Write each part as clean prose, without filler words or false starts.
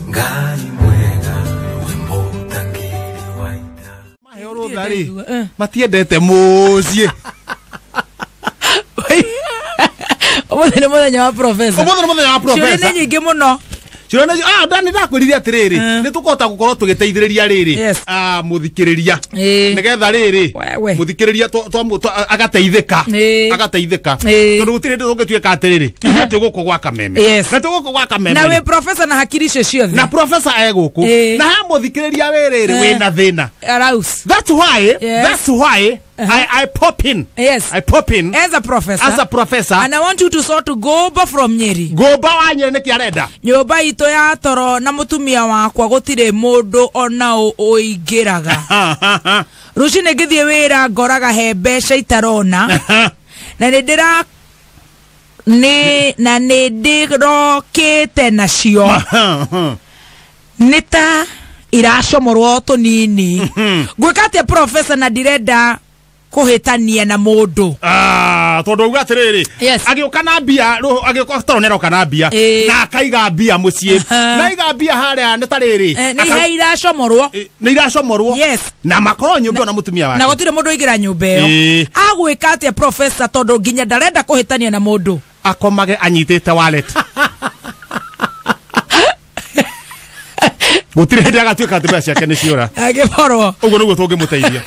Ngai mwega wimbo tangiri waita. Mahoro dari. Matiendete muzie. Omothe muthenya wa professor. Omothe muthenya wa professor. Ciũria nĩ nyingĩ mũno. Ndani ndakwĩrire atĩrĩrĩ nĩ tũkota gũkorwo tũgĩteithĩrĩria rĩrĩ mũthikĩrĩria nĩgetha rĩrĩ mũthikĩrĩria agateithĩka tondũ gũtirĩ hĩndĩ tũngĩtuĩka atĩrĩrĩ atĩ gũkũ gwa kameme na tũgũkũ gwa kameme na wĩ professor na hakiri icio ciothe na professor egũkũ na ha mũthikĩrĩria wĩrĩrĩ wĩna thĩna that's why I pop in. Yes. I pop in as a professor. And I want you to sort to Goba from Nyeri. Goba wa Nyeri nĩkĩ arenda. Nyũmba itũ ya toro na mũtumia wakwa gũtirĩ mũndũ ona ũingĩraga. Rũcinĩ ngĩthiĩ wĩra ngoraga he mbeca itarona. Na nĩ ndĩrokĩte nacio. Nĩ ta iracomorwo tũnini. Gwĩka atĩa professor na ndirenda kuhitania na mundu tondu uga atiriri agioka na mbia agioka toronero kana mbia na akaiga mbia mucii na iga mbia haria ni tariri ni iracomorwo na makoro nyumba na mutumia wake na gutire mundu igira nyumba iyo agwika atia professor tondu nginya ndarenda kuhitania na mundu akomage anyitite wallet gutire hindi agatuika ati mbeca ciake ni ciora agiborwo uguo niguo tungĩmũteithia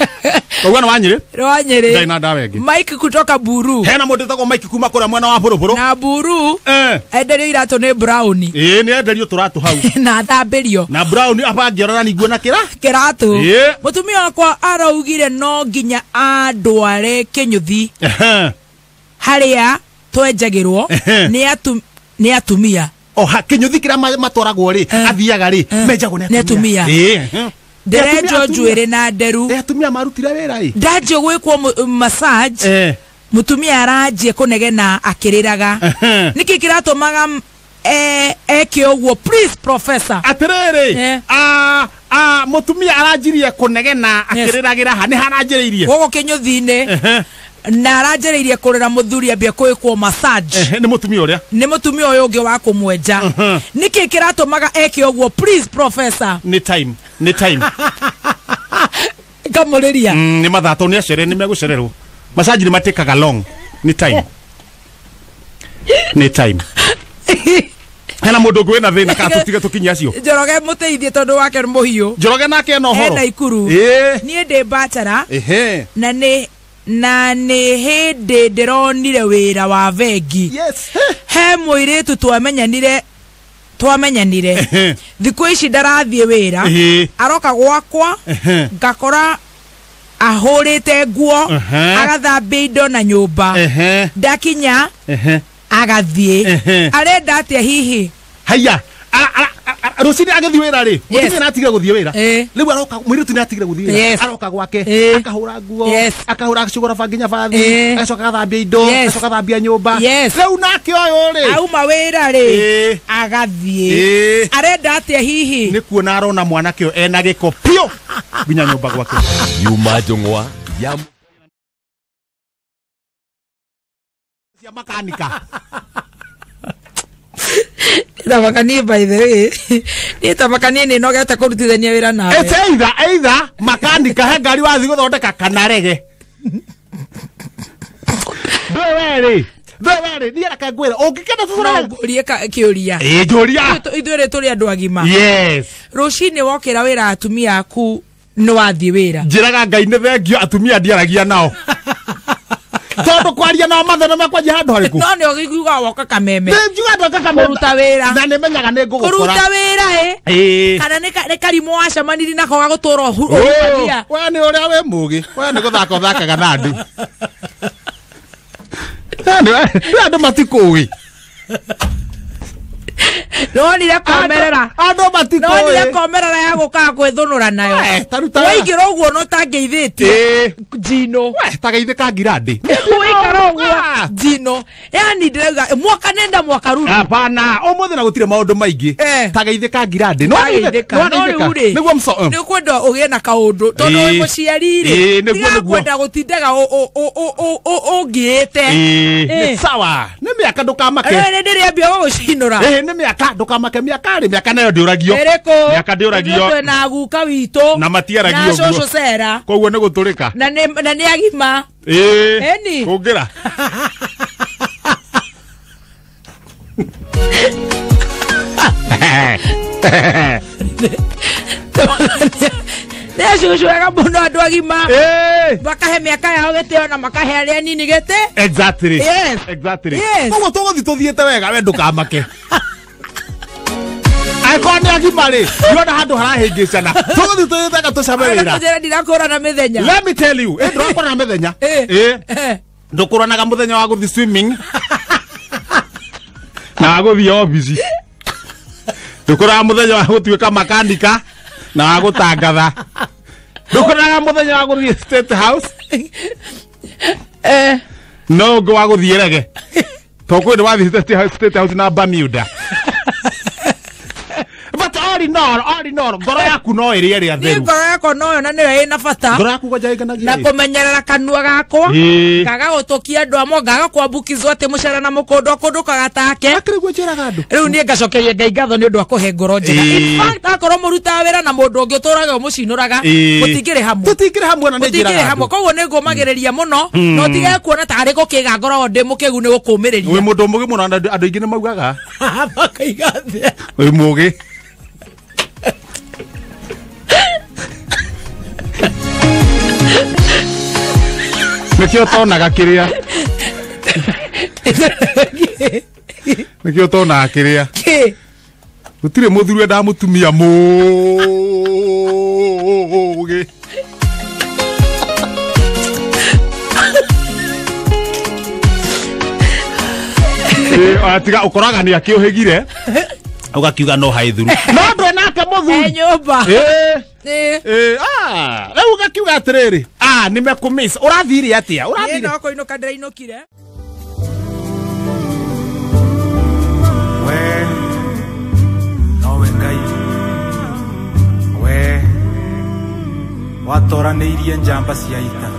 koguo na Wanyiri ndai na ndawa ĩngĩ Mike kutoka Buru hena mũndũ tagwo Mike kuma kũrĩa mwena wa Buruburu na Buru enderio iratũ nĩ brown nĩ enderio tũratũ hau na thambĩrio na brown abangiorana niguo na kĩratũ mũtumia wakwa araugire no nginya andware Kĩnyũthi harĩa twenjagĩrwo nĩ atumia Kĩnyũthi kĩrĩa matwaragwo rĩ athiaga rĩ menjagwo nĩ atumia Derejo njuĩrĩ na nderu atumia marutire wĩra ĩ ndanjio gwĩkwo massage mutumia aranjie kũnegena akĩrĩraga nĩkĩ kĩratũmaga eke ũguo please professor atĩrĩrĩ mutumia aranjirie kũnegena akĩrĩragĩra ha nĩ haranjĩrĩirie gũkũ Kĩnyũthi-inĩ na aranjĩrĩirie kũrĩra mũthuri ambia kwĩkwo massage nĩ mutumia ũyũ ũngĩ wa kũmwenja nĩkĩ kĩratũmaga eke ũguo please professor nĩ time kamũrĩria nĩ mathatũ nĩ acere nĩ megũcererwo massage nĩ matekaga long nĩ time hena mũndũ ũngĩ wĩna thĩna kana tũtige tũkinyia acio Njoroge mũteithie tondũ wake nĩ mũhiũ Njoroge nake no horo hena ikuru niĩ ndĩ bachelor na nĩ hĩndĩ ndĩronire wĩra wa vengi he mũirĩtu twamenyanire thikũ ici ndarathiĩ wĩra aroka gwakwa ngakora ahũrĩte nguo agathambia indo na nyũmba ndakinya agathiĩ arenda atĩa hihi haya Rũcinĩ agĩthiĩ wĩra rĩ mũtumia nĩ atigire gũthiĩ wĩra rĩu aroka mũirĩtu nĩ atigire gũthiĩ wĩra aroka gwake akahũra nguo akahũra cigoroba nginya bathi agacoka agathambia indo agacoka agathambia nyũmba rĩu nake ũyũ rĩ auma wĩra rĩ agathiĩ arenda atĩa hihi nĩ kuona arona mwanake ũyũ ena gĩko piũ nginya nyũmba gwake Yuma Njũng'wa ya makanika Tabakanie by the way. Ni tabakanie ni nogete kũrutithania wĩra nawe. It's either makanika he ngari wathi gũthondeka kana rege. Ndwere ni araka ngwĩra ũngĩkenda tũcora ngũrie kĩũria. Njũria. Ithuĩ tũrĩ andũ agima. Yes. Rũcinĩ wokĩra wĩra atumia aku nĩ wathiĩ wĩra. Njĩraga Ngai nĩ thengio atumia ndiaragia nao. Tondu kwaria na mathana makwa handu hariku no nĩ ũgĩuga woka kameme njuga ndoka kameme kũruta wĩra na nĩ menyaga nĩ ngũgũkora kũruta wĩra kana nĩ karimũ wacemanirie nako gagũtũra ũhurania we nĩ ũrĩa we mũgĩ we nĩ gũthaka ũthakaga na andũ matikũĩ nonire komerera andũ matikũĩ nonire komerera ya gũka gwĩthũnũra nayo waingĩra ũguo no tangĩithĩtie Jino tagaithĩka ngirandi ũikara ũguo Jino yani ndĩrauga mwaka nenda mwaka rudi hapana ũmũthĩ na gũtirĩ maũndũ maingĩ tageithika ngirande no ri niguo mso ni kwenda ugie na kaundu tondu wi muciari ri niguo kwenda gutindaga ungiite ni sawa ni miaka ndukamake ni ndiriambia gucinura ni miaka ndukamake miaka nayo ndiuragio miaka ndiuragio na guka witu na matiaragio na coco cera koguo ni guturika na ni agima eni kungira Nesho wega muno andu agima bakahe miaka yao gitio na makahe aria nini gite exactly yes koguo tuguthi tuthiete wega we ndukamake aikoni agima ri yona handu harahingicana tuguthi tuthiete ga tucame wira ndirakura na mithenya let me tell you ndukura na mithenya ndukuranaga muthenya wa guthi swimming na guthi office ndukura muthenya wa gutuika makanika na wa gutangatha ndukura muthenya wa guthi state house no go wa guthi rege to kwenda wa state house na Bermuda but all in all ngoro yaku no iri ria theru ngoro yako no na niyo ina bata ngoro yaku gwajaiganagia na kumenyerera kanua gakwa kaga gutukia andu amo ngaga kwambukizwa ati mucera na mukondo kundu kagatake akire gwejera gandu riu nie ngacokeria ngai ngatho ni undu akuhe ngoro njega in fact akorwo muruta wira na mundu ungi uturaga mucinuraga mutingire hamwe na njira hamwe koguo ni ngumagiriria muno no tige kuona tari gukiga ngoro ndi mukegu ni gukumiriria we mundu mugi muno andu ingi ni maugaga bakaiga thia we mugi nikio tonaga kiria nikio tonaga kiria gutire muthuri enda mutumia mugi atiga ukoraga ni akiuhigire ugakiuga no haithuru no ndwe nake muthuri nyumba rĩu ugakiuga atiriri nimekumisa urathire atia urathire no kuinuka ndirainukire we nowe ngai we watoranĩirie njamba cia ita